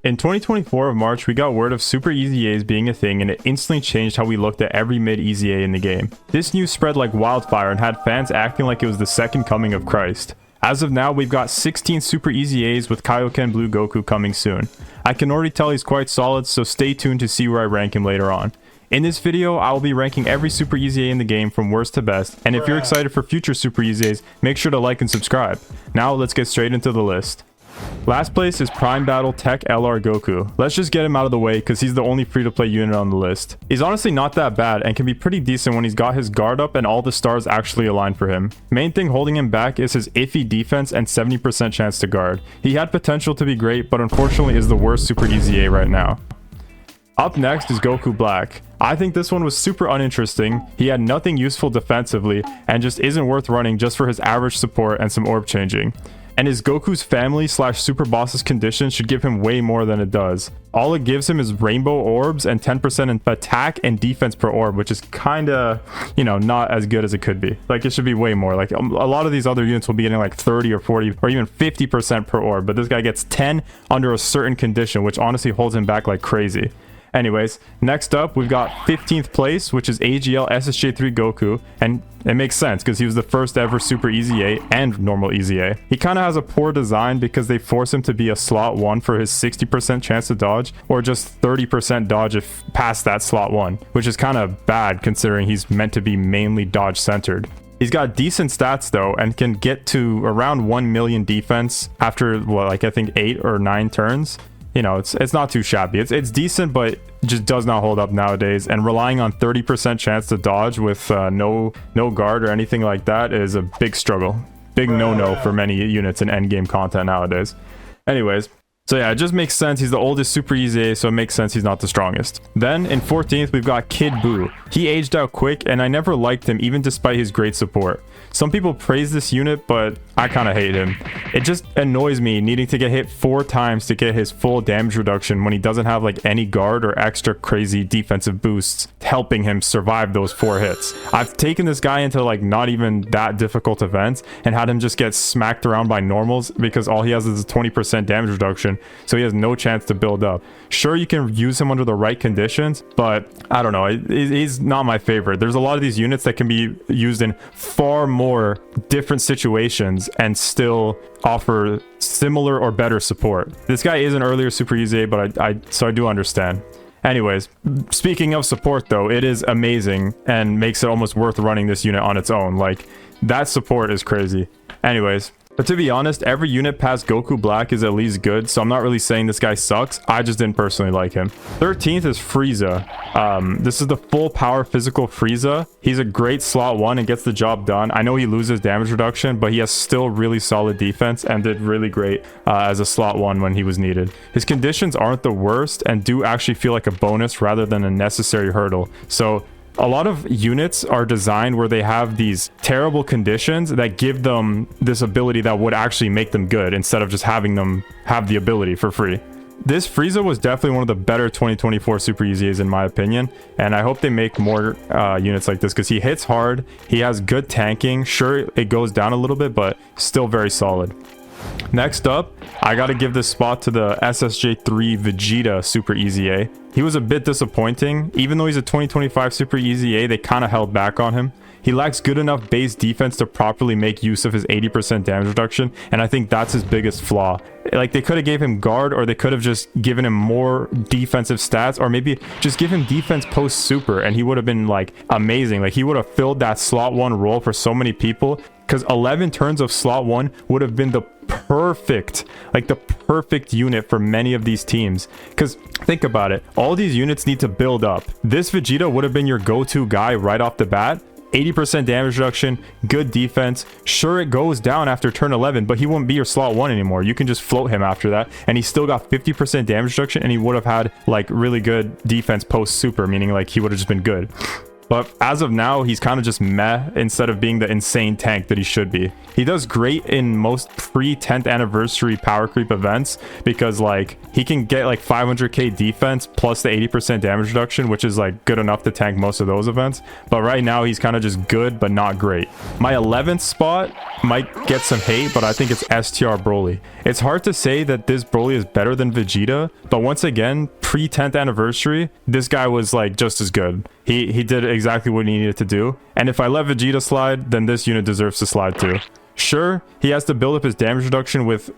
In 2024 of March, we got word of Super EZAs being a thing, and it instantly changed how we looked at every mid EZA in the game. This news spread like wildfire and had fans acting like it was the second coming of Christ. As of now, we've got 16 Super EZAs with Kaioken Blue Goku coming soon. I can already tell he's quite solid, so stay tuned to see where I rank him later on. In this video, I will be ranking every Super EZA in the game from worst to best, and if you're excited for future Super EZAs, make sure to like and subscribe. Now let's get straight into the list. Last place is Prime Battle Tech LR Goku. Let's just get him out of the way because he's the only free-to-play unit on the list. He's honestly not that bad and can be pretty decent when he's got his guard up and all the stars actually aligned for him. Main thing holding him back is his iffy defense and 70% chance to guard. He had potential to be great, but unfortunately is the worst Super EZA right now. Up next is Goku Black. I think this one was super uninteresting. He had nothing useful defensively and just isn't worth running just for his average support and some orb changing. And his Goku's family / super boss's condition should give him way more than it does. All it gives him is rainbow orbs and 10% in attack and defense per orb, which is kinda, not as good as it could be. Like, it should be way more. Like, a lot of these other units will be getting like 30 or 40 or even 50% per orb, but this guy gets 10 under a certain condition, which honestly holds him back like crazy. Anyways, next up, we've got 15th place, which is AGL SSJ3 Goku, and it makes sense because he was the first ever Super EZA and normal EZA. He kind of has a poor design because they force him to be a slot 1 for his 60% chance to dodge, or just 30% dodge if past that slot 1, which is kind of bad considering he's meant to be mainly dodge centered. He's got decent stats though and can get to around 1 million defense after, I think 8 or 9 turns. It's not too shabby. It's decent, but just does not hold up nowadays. And relying on 30% chance to dodge with no guard or anything like that is a big struggle. Big no-no for many units in endgame content nowadays. Anyways, so yeah, it just makes sense. He's the oldest Super EZA, so it makes sense he's not the strongest. Then in 14th, we've got Kid Buu. He aged out quick, and I never liked him, even despite his great support. Some people praise this unit, but I kind of hate him. It just annoys me needing to get hit 4 times to get his full damage reduction when he doesn't have like any guard or extra crazy defensive boosts helping him survive those 4 hits. I've taken this guy into like not even that difficult events and had him just get smacked around by normals because all he has is a 20% damage reduction, so he has no chance to build up. Sure, you can use him under the right conditions, but I don't know, he's not my favorite. There's a lot of these units that can be used in far more different situations and still offer similar or better support. This guy is an earlier Super EZA, but I do understand. Anyways, speaking of support though, it is amazing and makes it almost worth running this unit on its own. Like, that support is crazy. Anyways, but to be honest, every unit past Goku Black is at least good, so I'm not really saying this guy sucks. I just didn't personally like him. 13th is Frieza. This is the full power physical Frieza. He's a great slot 1 and gets the job done. I know he loses damage reduction, but he has still really solid defense and did really great as a slot 1 when he was needed. His conditions aren't the worst and do actually feel like a bonus rather than a necessary hurdle. So a lot of units are designed where they have these terrible conditions that give them this ability that would actually make them good instead of just having them have the ability for free. This Frieza was definitely one of the better 2024 Super EZAs in my opinion, and I hope they make more units like this because he hits hard, he has good tanking. Sure, it goes down a little bit, but still very solid. Next up, I gotta give this spot to the SSJ3 Vegeta Super EZA. He was a bit disappointing. Even though he's a 2025 Super EZA, they kind of held back on him. He lacks good enough base defense to properly make use of his 80% damage reduction, and I think that's his biggest flaw. Like, they could have gave him guard, or they could have just given him more defensive stats, or maybe just give him defense post super, and he would have been like amazing. Like, he would have filled that slot 1 role for so many people, because 11 turns of slot 1 would have been the perfect unit for many of these teams. Because think about it, all these units need to build up. This Vegeta would have been your go-to guy right off the bat. 80% damage reduction, good defense. Sure, it goes down after turn 11, but he won't be your slot 1 anymore. You can just float him after that, and he still got 50% damage reduction, and he would have had like really good defense post super, meaning like he would have just been good. but as of now, he's kind of just meh instead of being the insane tank that he should be. He does great in most pre-10th anniversary power creep events because like he can get like 500k defense plus the 80% damage reduction, which is like good enough to tank most of those events. But right now he's kind of just good but not great. My 11th spot might get some hate, but I think it's STR Broly. It's hard to say that this Broly is better than Vegeta, but once again, pre-10th anniversary, this guy was like just as good. He did exactly what he needed to do, and if I let Vegeta slide, then this unit deserves to slide too. Sure, he has to build up his damage reduction with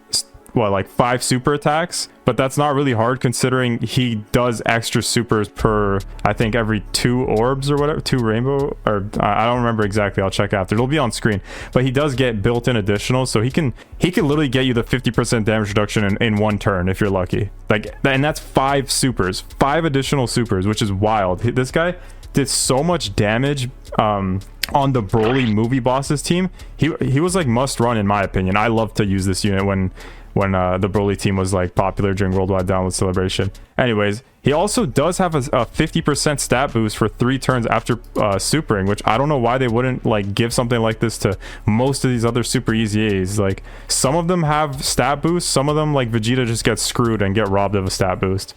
what, like 5 super attacks, but that's not really hard considering he does extra supers per, I think, every 2 orbs or whatever, 2 rainbow, or I don't remember exactly, I'll check after, it'll be on screen. But he does get built-in additional, so he can literally get you the 50% damage reduction in 1 turn if you're lucky. Like, and that's 5 supers, 5 additional supers, which is wild. This guy did so much damage on the Broly movie bosses team. He was like must run in my opinion. I love to use this unit when the Broly team was like popular during Worldwide Download Celebration. Anyways, he also does have a 50% stat boost for 3 turns after supering, which I don't know why they wouldn't like give something like this to most of these other super EZAs. Like some of them have stat boosts, some of them like Vegeta just gets screwed and get robbed of a stat boost.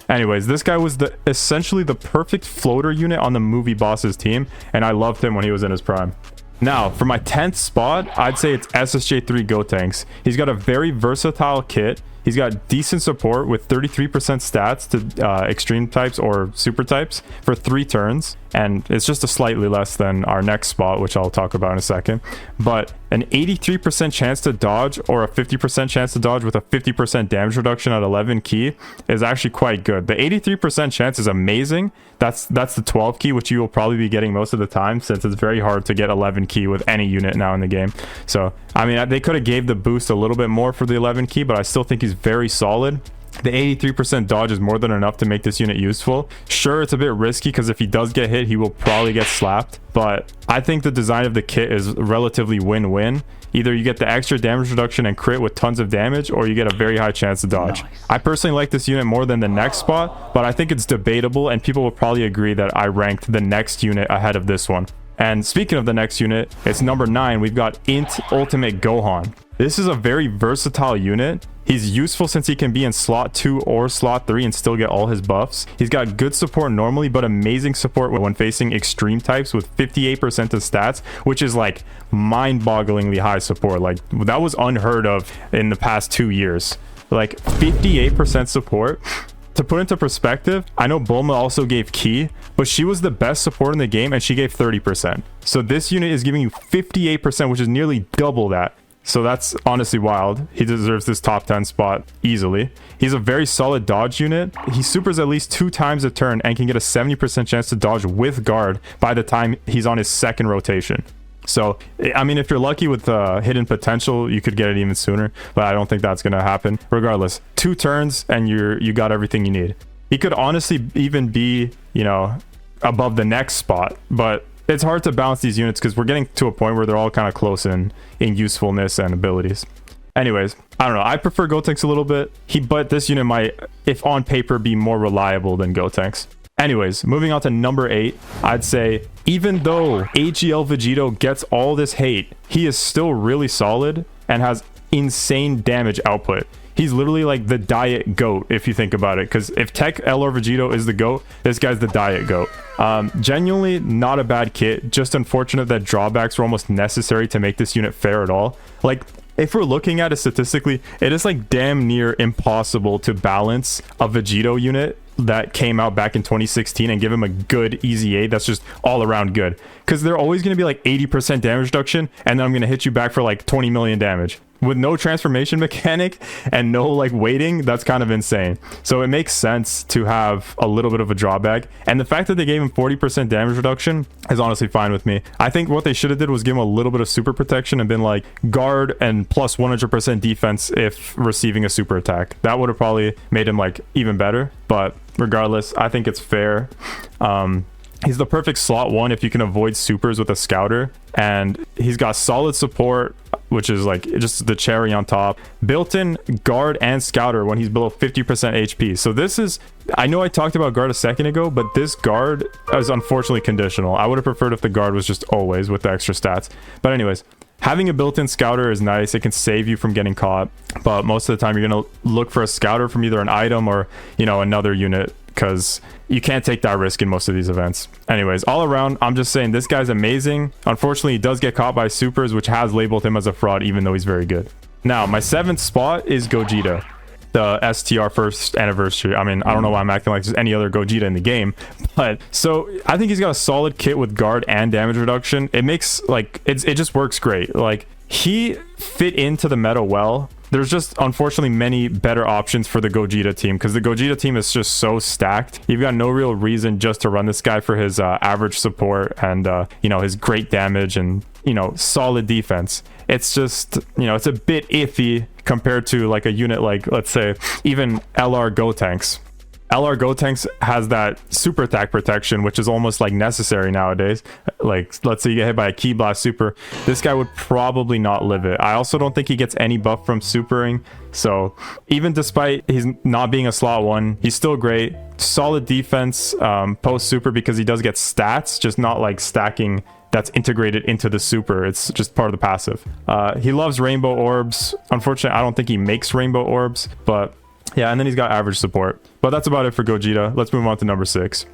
Anyways, this guy was essentially the perfect floater unit on the movie bosses team, and I loved him when he was in his prime. Now, for my 10th spot, I'd say it's SSJ3 Gotenks. He's got a very versatile kit. He's got decent support with 33% stats to extreme types or super types for 3 turns. And it's just a slightly less than our next spot, which I'll talk about in a second. But an 83% chance to dodge or a 50% chance to dodge with a 50% damage reduction at 11 key is actually quite good. The 83% chance is amazing. That's the 12 key, which you will probably be getting most of the time since it's very hard to get 11 key with any unit now in the game. So, I mean, they could have gave the boost a little bit more for the 11 key, but I still think he's very solid. The 83% dodge is more than enough to make this unit useful. Sure, it's a bit risky because if he does get hit, he will probably get slapped. But I think the design of the kit is relatively win-win. Either you get the extra damage reduction and crit with tons of damage, or you get a very high chance to dodge. Nice. I personally like this unit more than the next spot, but I think it's debatable, and people will probably agree that I ranked the next unit ahead of this one. And speaking of the next unit, it's number 9. We've got Int Ultimate Gohan. This is a very versatile unit. He's useful since he can be in slot 2 or slot 3 and still get all his buffs. He's got good support normally, but amazing support when facing extreme types with 58% of stats, which is like mind-bogglingly high support. Like that was unheard of in the past 2 years. Like 58% support. To put into perspective, I know Bulma also gave Ki, but she was the best support in the game and she gave 30%. So this unit is giving you 58%, which is nearly double that. So that's honestly wild. He deserves this top 10 spot easily. He's a very solid dodge unit. He supers at least 2 times a turn and can get a 70% chance to dodge with guard by the time he's on his 2nd rotation. So, I mean, if you're lucky with hidden potential, you could get it even sooner, but I don't think that's going to happen. Regardless, 2 turns and you got everything you need. He could honestly even be, you know, above the next spot, but it's hard to balance these units because we're getting to a point where they're all kind of close in usefulness and abilities. Anyways, I don't know. I prefer Gotenks a little bit. But this unit might, if on paper, be more reliable than Gotenks. Anyways, moving on to number 8, I'd say even though AGL Vegito gets all this hate, he is still really solid and has insane damage output. He's literally like the diet GOAT if you think about it, because if Tech LR Vegito is the GOAT, this guy's the diet GOAT. Genuinely not a bad kit, just unfortunate that drawbacks were almost necessary to make this unit fair at all. Like, if we're looking at it statistically, it is like damn near impossible to balance a Vegito unit that came out back in 2016 and give him a good EZA that's just all around good, because they're always going to be like 80% damage reduction and then I'm going to hit you back for like 20 million damage with no transformation mechanic and no like waiting. That's kind of insane. So it makes sense to have a little bit of a drawback, and the fact that they gave him 40% damage reduction is honestly fine with me. I think what they should have did was give him a little bit of super protection and been like guard and plus 100% defense if receiving a super attack. That would have probably made him like even better, but regardless, I think it's fair. He's the perfect slot 1 if you can avoid supers with a scouter, and he's got solid support which is like just the cherry on top. Built-in guard and scouter when he's below 50% HP. So this is, I know I talked about guard a second ago, but this guard is unfortunately conditional. I would have preferred if the guard was just always with the extra stats. But anyways, having a built-in scouter is nice. It can save you from getting caught, but most of the time you're going to look for a scouter from either an item or, you know, another unit, because you can't take that risk in most of these events. Anyways, all around, I'm just saying this guy's amazing. Unfortunately, he does get caught by supers, which has labeled him as a fraud, even though he's very good. Now, my 7th spot is Gogeta, the STR first anniversary. I mean, I don't know why I'm acting like there's any other Gogeta in the game, but so I think he's got a solid kit with guard and damage reduction. It makes like, it just works great. Like, he fit into the meta well. There's just unfortunately many better options for the Gogeta team, because the Gogeta team is just so stacked. You've got no real reason just to run this guy for his average support and you know, his great damage and, you know, solid defense. It's just, you know, it's a bit iffy compared to like a unit like, let's say, even LR Gotenks. LR Gotenks has that super attack protection, which is almost like necessary nowadays. Like, let's say you get hit by a Ki Blast super, this guy would probably not live it. I also don't think he gets any buff from supering, so even despite he's not being a slot 1, he's still great. Solid defense post super, because he does get stats, just not like stacking that's integrated into the super. It's just part of the passive. He loves rainbow orbs. Unfortunately, I don't think he makes rainbow orbs, but yeah, and then he's got average support. But that's about it for Gogeta. Let's move on to number 6.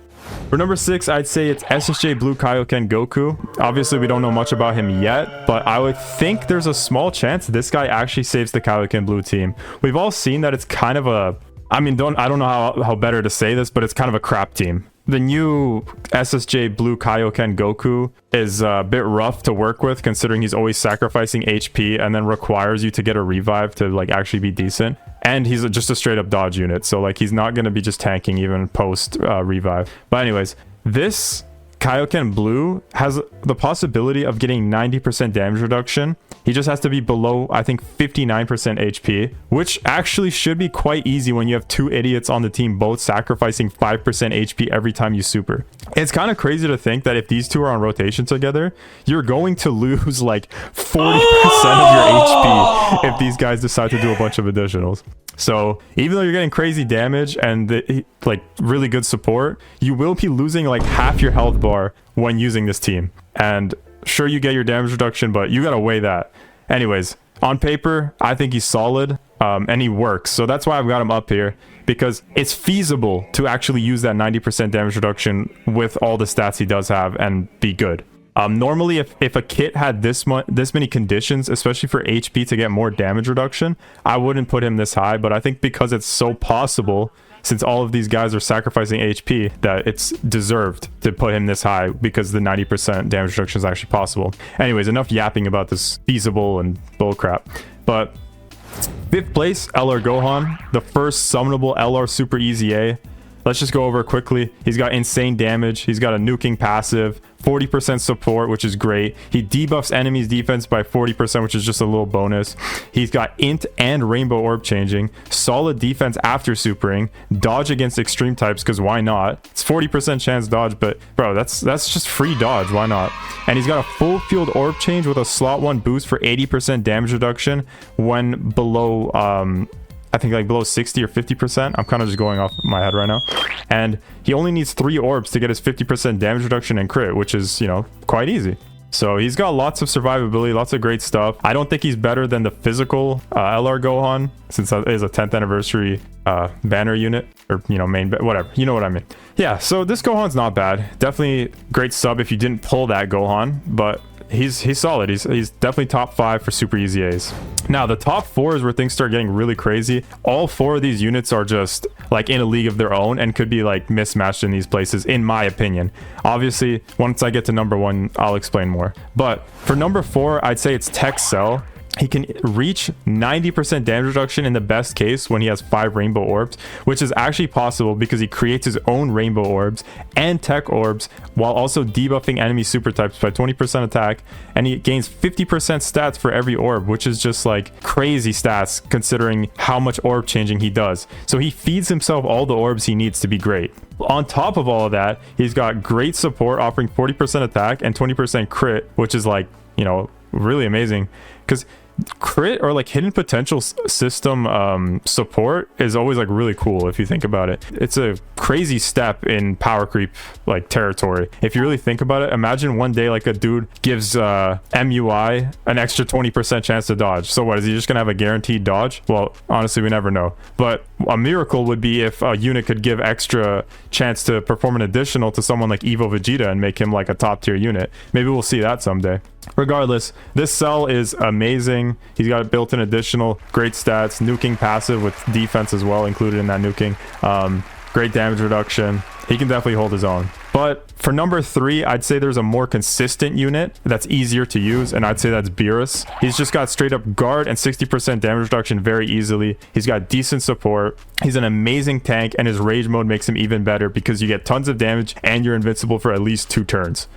For number 6, I'd say it's SSJ Blue Kaioken Goku. Obviously, we don't know much about him yet, but I would think there's a small chance this guy actually saves the Kaioken Blue team. We've all seen that it's kind of a, I mean, I don't know how better to say this, but it's kind of a crap team. The new SSJ Blue Kaioken Goku is a bit rough to work with, considering he's always sacrificing HP and then requires you to get a revive to like actually be decent. And he's just a straight up dodge unit, so like he's not going to be just tanking even post revive. But anyways, this Kaioken Blue has the possibility of getting 90% damage reduction. He just has to be below, I think, 59% HP, which actually should be quite easy when you have 2 idiots on the team both sacrificing 5% HP every time you super. It's kind of crazy to think that if these two are on rotation together, you're going to lose like 40% of your HP if these guys decide to do a bunch of additionals. So even though you're getting crazy damage and like really good support, you will be losing like half your health bar when using this team. And sure, you get your damage reduction, but you gotta weigh that. Anyways, on paper, I think he's solid and he works. So that's why I've got him up here, because it's feasible to actually use that 90% damage reduction with all the stats he does have and be good. Normally, if a kit had this many conditions, especially for HP to get more damage reduction, I wouldn't put him this high. But I think because it's so possible, since all of these guys are sacrificing HP, that it's deserved to put him this high, because the 90% damage reduction is actually possible. Anyways, enough yapping about this feasible and bullcrap. But 5th place, LR Gohan, the first summonable LR Super EZA. Let's just go over it quickly. He's got insane damage. He's got a nuking passive, 40% support, which is great. He debuffs enemies defense by 40%, which is just a little bonus. He's got int and rainbow orb changing, solid defense after supering, dodge against extreme types, because why not? It's 40% chance dodge, but bro, that's just free dodge. Why not? And he's got a full field orb change with a slot 1 boost for 80% damage reduction when below I think like below 60 or 50%. I'm kind of just going off my head right now. And he only needs 3 orbs to get his 50% damage reduction and crit, which is, you know, quite easy. So he's got lots of survivability, lots of great stuff. I don't think he's better than the physical LR Gohan, since that is a 10th anniversary banner unit, or, you know, whatever. You know what I mean. Yeah, so this Gohan's not bad. Definitely great sub if you didn't pull that Gohan, but he's solid. He's definitely top 5 for super EZAs. Now the top 4 is where things start getting really crazy. All 4 of these units are just like in a league of their own and could be like mismatched in these places, in my opinion. Obviously, once I get to number 1, I'll explain more. But for number 4, I'd say it's Tech Cell. He can reach 90% damage reduction in the best case when he has 5 rainbow orbs, which is actually possible because he creates his own rainbow orbs and tech orbs while also debuffing enemy super types by 20% attack, and he gains 50% stats for every orb, which is just like crazy stats considering how much orb changing he does. So he feeds himself all the orbs he needs to be great. On top of all of that, he's got great support offering 40% attack and 20% crit, which is like, you know, really amazing, because crit or like hidden potential system support is always like really cool if you think about it. It's a crazy step in power creep like territory. If you really think about it, imagine one day like a dude gives MUI an extra 20% chance to dodge. So what, is he just gonna have a guaranteed dodge? Well, honestly, we never know. But a miracle would be if a unit could give extra chance to perform an additional to someone like Evo Vegeta and make him like a top tier unit. Maybe we'll see that someday. Regardless, this cell is amazing. He's got built-in additional, great stats, nuking passive with defense as well included in that nuking. Great damage reduction. He can definitely hold his own. But for number 3, I'd say there's a more consistent unit that's easier to use, and I'd say that's Beerus. He's just got straight up guard and 60% damage reduction very easily. He's got decent support. He's an amazing tank, and his rage mode makes him even better because you get tons of damage and you're invincible for at least 2 turns.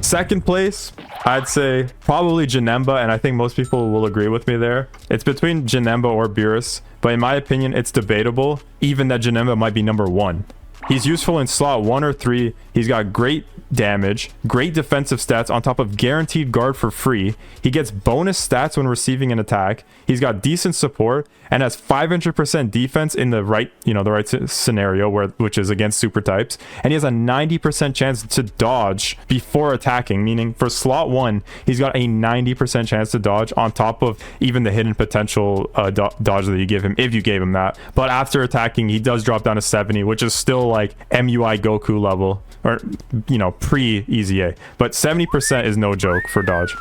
Second place, I'd say probably Janemba, and I think most people will agree with me there. It's between Janemba or Beerus, but in my opinion, it's debatable even that Janemba might be number 1. He's useful in slot 1 or 3. He's got great damage, great defensive stats on top of guaranteed guard for free. He gets bonus stats when receiving an attack. He's got decent support and has 500% defense in the right, the right scenario which is against super types. And he has a 90% chance to dodge before attacking, meaning for slot 1, he's got a 90% chance to dodge on top of even the hidden potential dodge that you give him if you gave him that. But after attacking, he does drop down to 70, which is still like MUI Goku level, or pre EZA, but 70% is no joke for dodge.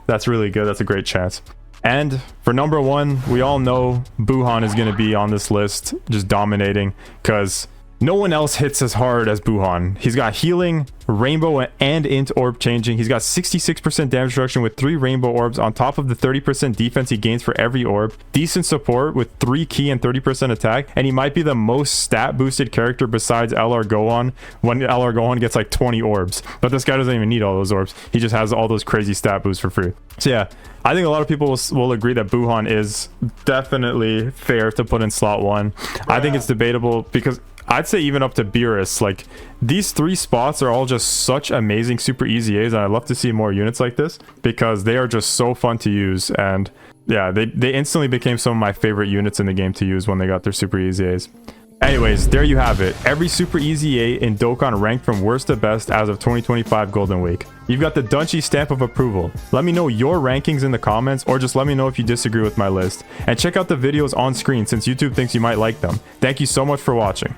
That's really good. That's a great chance. And for number 1, we all know Buhan is going to be on this list, just dominating, because no one else hits as hard as Buhan. He's got healing, rainbow, and int orb changing. He's got 66% damage reduction with 3 rainbow orbs on top of the 30% defense he gains for every orb. Decent support with 3 key and 30% attack. And he might be the most stat boosted character besides LR Gohan, when LR Gohan gets like 20 orbs. But this guy doesn't even need all those orbs. He just has all those crazy stat boosts for free. So yeah, I think a lot of people will agree that Buhan is definitely fair to put in slot 1. I think it's debatable because I'd say even up to Beerus. Like, these 3 spots are all just such amazing super EZAs, and I'd love to see more units like this because they are just so fun to use. And yeah, they instantly became some of my favorite units in the game to use when they got their super EZAs. Anyways, there you have it. Every super EZA in Dokkan ranked from worst to best as of 2025 Golden Week. You've got the Dunchy stamp of approval. Let me know your rankings in the comments, or just let me know if you disagree with my list. And check out the videos on screen since YouTube thinks you might like them. Thank you so much for watching.